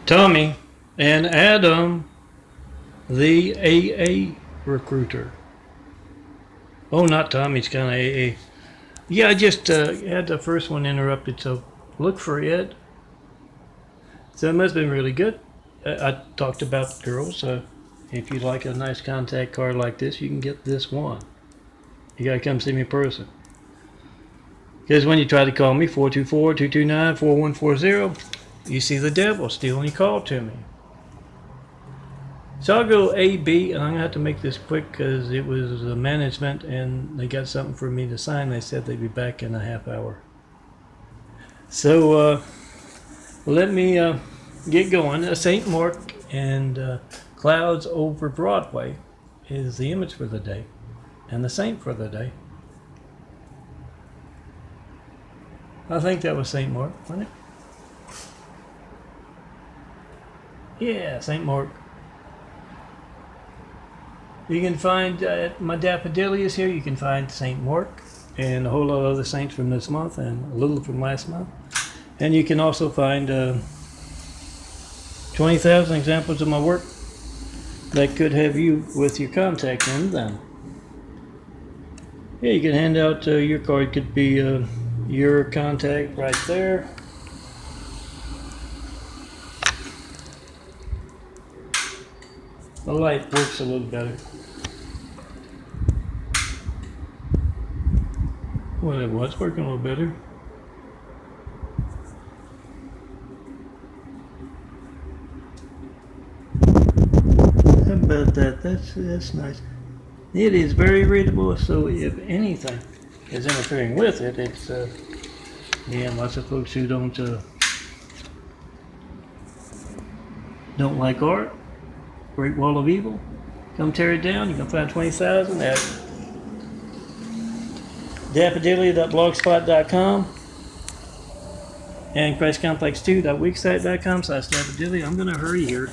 Tommy and Adam, the AA recruiter. Oh, not Tommy's kind of AA. Yeah, I just had the first one interrupted, so look for it. So it must have been really good. I talked about girls. If you'd like a nice contact card like this, you can get this one. You gotta come see me in person. Because when you try to call me, 424-229-4140, you see the devil stealing your call to me. So I'll go A, B, and I'm going to have to make this quick because it was management and they got something for me to sign. They said they'd be back in a half hour. So let me get going. St. Mark and clouds over Broadway is the image for the day and the saint for the day. I think that was St. Mark, wasn't it? Yeah, St. Mark. You can find my daffodilias here. You can find St. Mark and a whole lot of other saints from this month and a little from last month. And you can also find 20,000 examples of my work that could have you with your contact in them. Yeah, you can hand out your card. Could be your contact right there. The light works a little better. Well, it was working a little better. How about that? That's nice. It is very readable, so if anything is interfering with it, it's yeah, lots of folks who don't like art. Great Wall of Evil. Come tear it down. You can find 20,000 at daffodilia.blogspot.com and christcomplex2.wixsite.com/daffodilia. I'm going to hurry here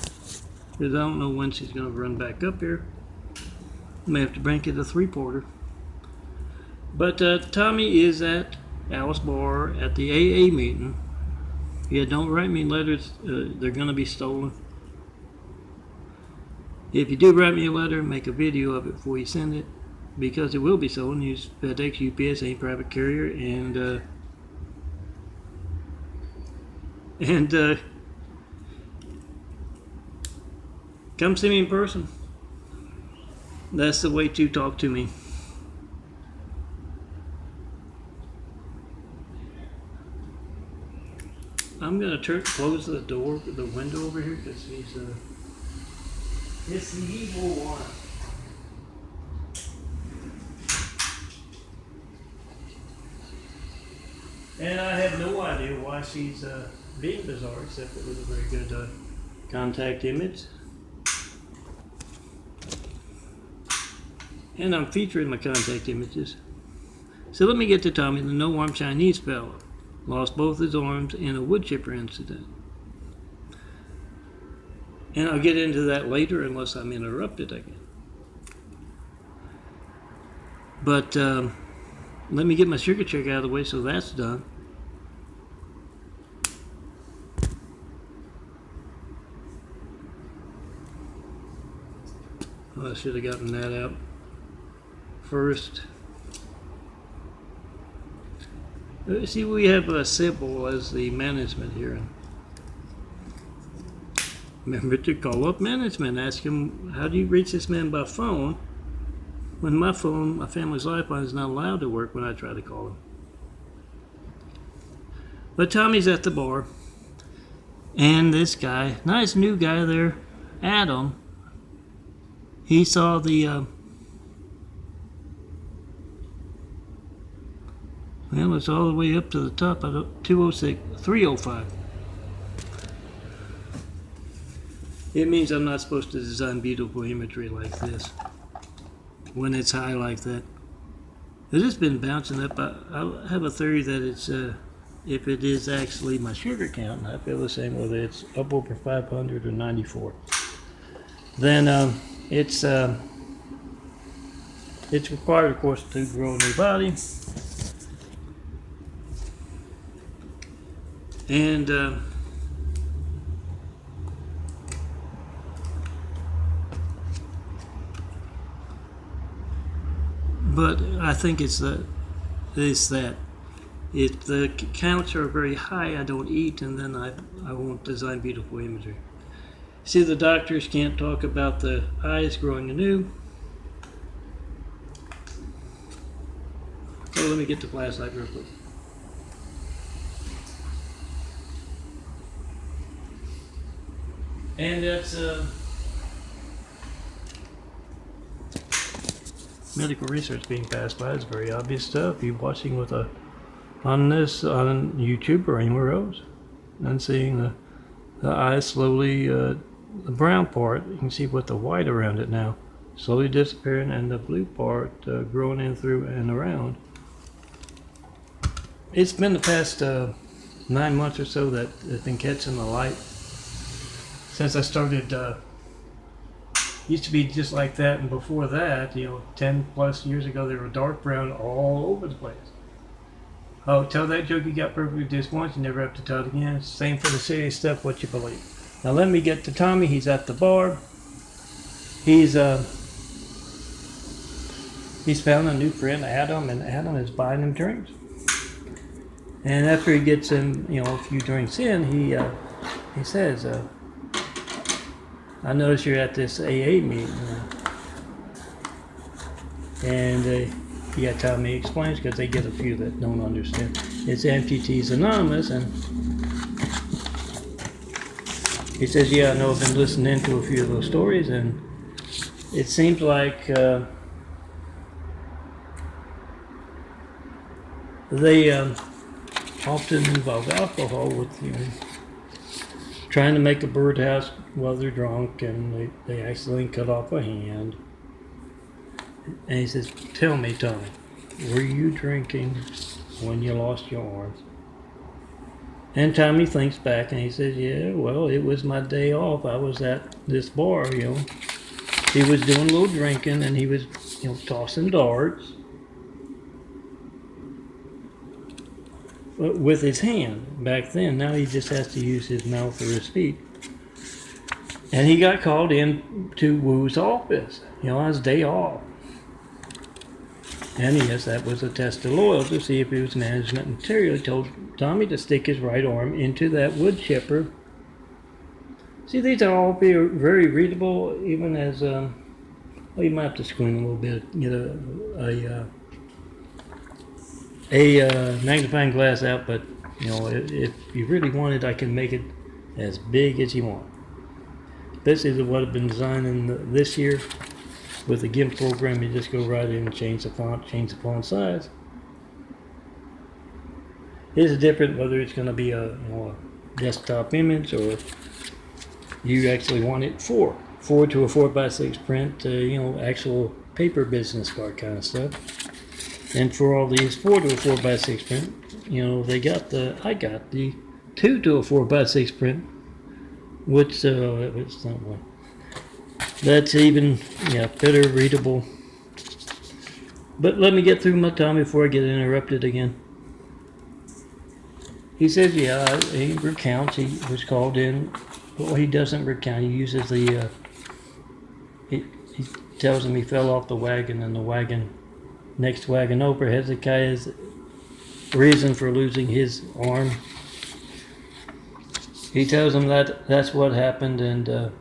because I don't know when she's going to run back up here. I may have to break it a three-porter. But Tommy is at Alice Bar at the AA meeting. Yeah, don't write me letters. They're going to be stolen. If you do write me a letter, make a video of it before you send it, because it will be stolen. Use FedEx, UPS, any private carrier, and come see me in person. That's the way to talk to me. I'm gonna close the window over here, because it's the evil one. And I have no idea why she's being bizarre, except it was a very good contact image. And I'm featuring my contact images. So let me get to Tommy, the no-arm Chinese fellow. Lost both his arms in a wood chipper incident. And I'll get into that later unless I'm interrupted again. But let me get my sugar check out of the way so that's done. Oh, I should have gotten that out first. See, we have a symbol as the management here. Remember to call up management. Ask him, how do you reach this man by phone? When my phone, my family's lifeline, is not allowed to work when I try to call him. But Tommy's at the bar. And this guy, nice new guy there, Adam, he saw the, well, it's all the way up to the top of 305. It means I'm not supposed to design beautiful imagery like this when it's high like that. It has been bouncing up. I have a theory that it's, if it is actually my sugar count, and I feel the same whether it's up over 500 or 94, then it's required, of course, to grow a new body. And But I think it's that if the counts are very high, I don't eat, and then I won't design beautiful imagery. See, the doctors can't talk about the eyes growing anew. So let me get the flashlight real quick. And that's medical research being passed by. It's very obvious stuff. You're watching with on YouTube or anywhere else, and seeing the eyes slowly, the brown part, you can see with the white around it now, slowly disappearing, and the blue part growing in through and around. It's been the past 9 months or so that it's been catching the light. Since I started, used to be just like that, and before that, 10 plus years ago, they were dark brown all over the place. Oh, tell that joke you got perfectly just once, you never have to tell it again. Same for the serious stuff, what you believe. Now let me get to Tommy. He's at the bar. He's found a new friend, Adam, and Adam is buying him drinks. And after he gets him, a few drinks in, he says, I noticed you're at this AA meeting. And Tami explains, because they get a few that don't understand. It's Amputees Anonymous, and he says, I know I've been listening to a few of those stories, and it seems like they often involve alcohol with, trying to make a birdhouse while they're drunk, and they accidentally cut off a hand. And he says, tell me, Tami, were you drinking when you lost your arms? And Tommy thinks back and he says, well, it was my day off. I was at this bar, He was doing a little drinking, and he was, tossing darts with his hand back then. Now he just has to use his mouth or his feet. And he got called in to Wu's office, on his day off. And yes, that was a test of loyalty to see if he was management material. He told Tommy to stick his right arm into that wood chipper. See, these are all very readable, even as, you might have to squint a little bit, get a magnifying glass out, but, if you really want it, I can make it as big as you want. This is what I've been designing this year. With the GIMP program, you just go right in and change the font size. It's different whether it's going to be a desktop image or you actually want it 4 to a 4x6 print, actual paper business card kind of stuff. And for all these 4 to a 4x6 print, I got the 2 to a 4x6 print, which it's not one. That's even, better readable. But let me get through my time before I get interrupted again. He says, he recounts. He was called in. Well, he doesn't recount. He uses the, he tells him he fell off the wagon, and the wagon, next wagon over, Hezekiah's reason for losing his arm. He tells him that's what happened, and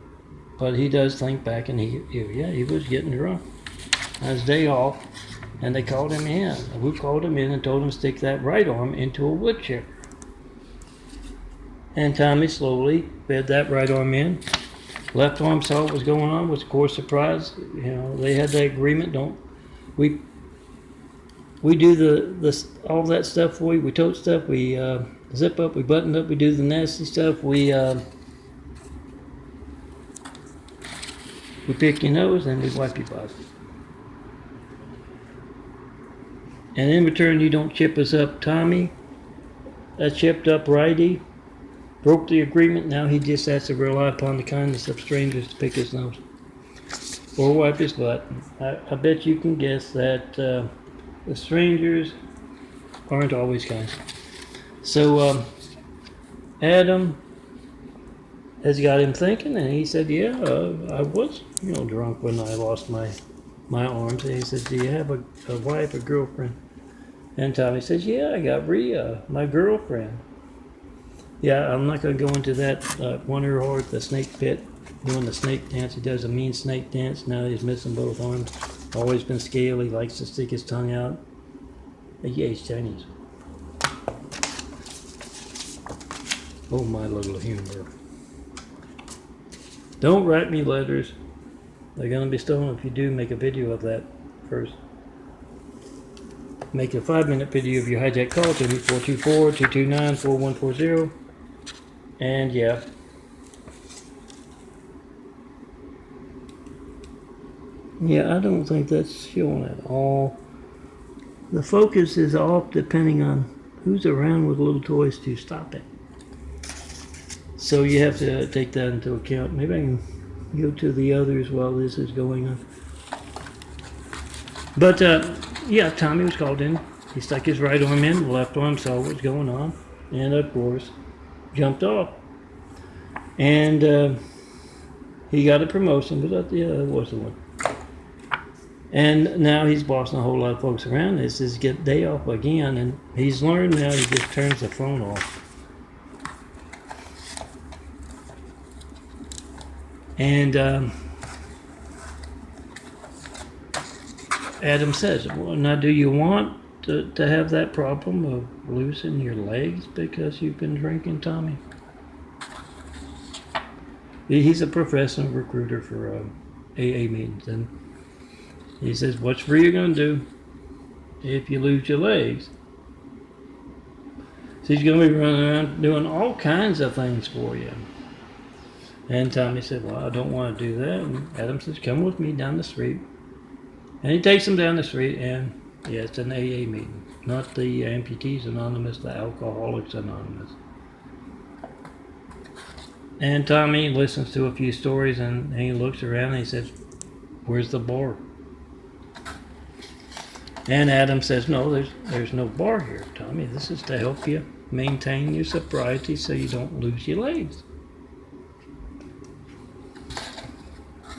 but he does think back, and he was getting drunk on his day off, and they called him in. We called him in and told him to stick that right arm into a wood chipper. And Tommy slowly fed that right arm in. Left arm saw what was going on, was of course surprised. They had that agreement. We do the all that stuff for you. We tote stuff. We zip up. We button up. We do the nasty stuff. We pick your nose and we wipe your butt. And in return, you don't chip us up, Tommy. That chipped up righty broke the agreement. Now he just has to rely upon the kindness of strangers to pick his nose or wipe his butt. I bet you can guess that the strangers aren't always kind. So Adam has got him thinking, and he said, "Yeah, I was, drunk when I lost my my arms. And he says, do you have a wife or girlfriend? And Tommy says, yeah, I got Rhea, my girlfriend. Yeah, I'm not going to go into that. Wonder Hard, the snake pit, doing the snake dance. He does a mean snake dance. Now he's missing both arms. Always been scaly, likes to stick his tongue out. Yeah, he's Chinese. Oh, my little humor. Don't write me letters. They're going to be stolen if you do. Make a video of that first. Make a 5-minute video of your hijack call to me, 424-229-4140. And yeah. Yeah, I don't think that's showing at all. The focus is off depending on who's around with little toys to stop it. So you have to take that into account. Maybe I can go to the others while this is going on. But yeah, Tommy was called in. He stuck his right arm in, the left arm saw what was going on, and of course, jumped off. And he got a promotion, but yeah, that was the one. And now he's bossing a whole lot of folks around. This is get day off again, and he's learned now he just turns the phone off. And Adam says, well, now do you want to have that problem of losing your legs because you've been drinking, Tommy? He's a professional recruiter for AA meetings, and he says, what's Rhea going to do if you lose your legs? So he's going to be running around doing all kinds of things for you. And Tommy said, well, I don't want to do that. And Adam says, come with me down the street. And he takes him down the street, and yeah, it's an AA meeting. Not the Amputees Anonymous, the Alcoholics Anonymous. And Tommy listens to a few stories, and he looks around and he says, where's the bar? And Adam says, no, there's no bar here, Tommy. This is to help you maintain your sobriety so you don't lose your legs.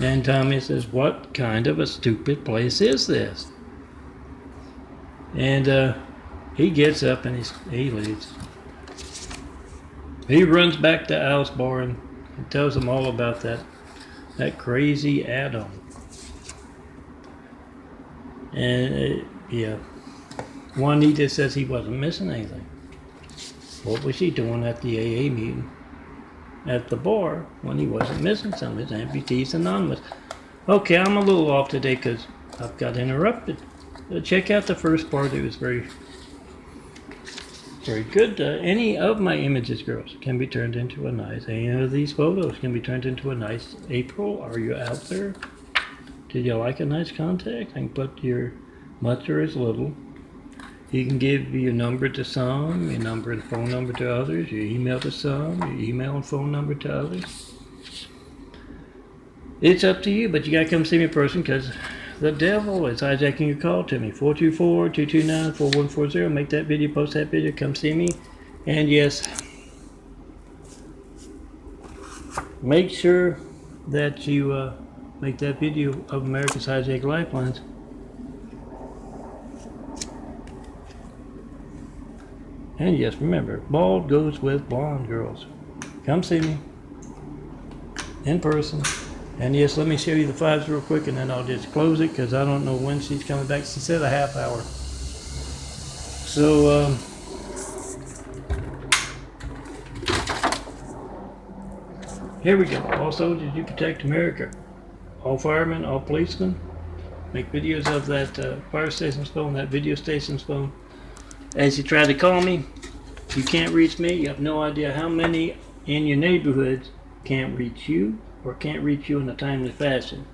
And Tommy says, what kind of a stupid place is this? And he gets up and he leaves. He runs back to Al's bar and tells them all about that crazy Adam. And yeah, Juanita says he wasn't missing anything. What was he doing at the AA meeting at the bar when he wasn't missing some of his Amputees Anonymous? Okay, I'm a little off today because I've got interrupted. Check out the first part. It was very, very good. Any of my images, girls, can be turned into a nice. Any of these photos can be turned into a nice. April, are you out there? Did you like a nice contact? I can put your much or as little. You can give your number to some, your number and phone number to others, your email to some, your email and phone number to others. It's up to you, but you gotta come see me in person because the devil is hijacking your call to me. 424-229-4140. Make that video, post that video, come see me. And yes, make sure that you make that video of America's Hijack Lifelines. And yes, remember, bald goes with blonde, girls. Come see me in person. And yes, let me show you the fives real quick and then I'll just close it because I don't know when she's coming back. She said a half hour. So, here we go. All soldiers, you protect America. All firemen, all policemen. Make videos of that fire station's phone, that video station's phone. As you try to call me, you can't reach me. You have no idea how many in your neighborhoods can't reach you or can't reach you in a timely fashion.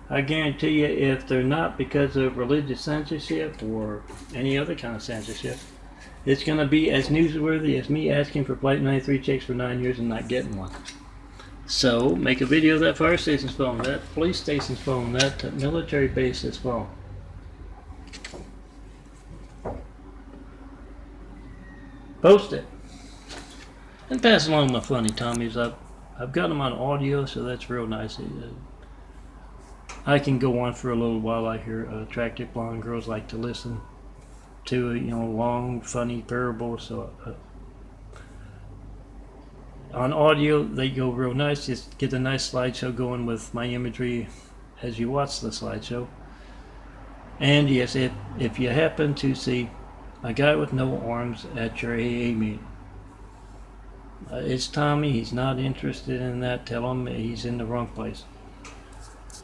I guarantee you, if they're not because of religious censorship or any other kind of censorship, it's going to be as newsworthy as me asking for Flight 93 checks for 9 years and not getting one. So, make a video of that fire station's phone, that police station's phone, that military base's phone. Post it. And pass along my funny Tommies. I've got them on audio, so that's real nice. I can go on for a little while. I hear attractive blonde girls like to listen to long, funny parables. So on audio, they go real nice. Just get a nice slideshow going with my imagery as you watch the slideshow. And yes, if you happen to see a guy with no arms at your AA meeting, it's Tommy. He's not interested in that. Tell him he's in the wrong place.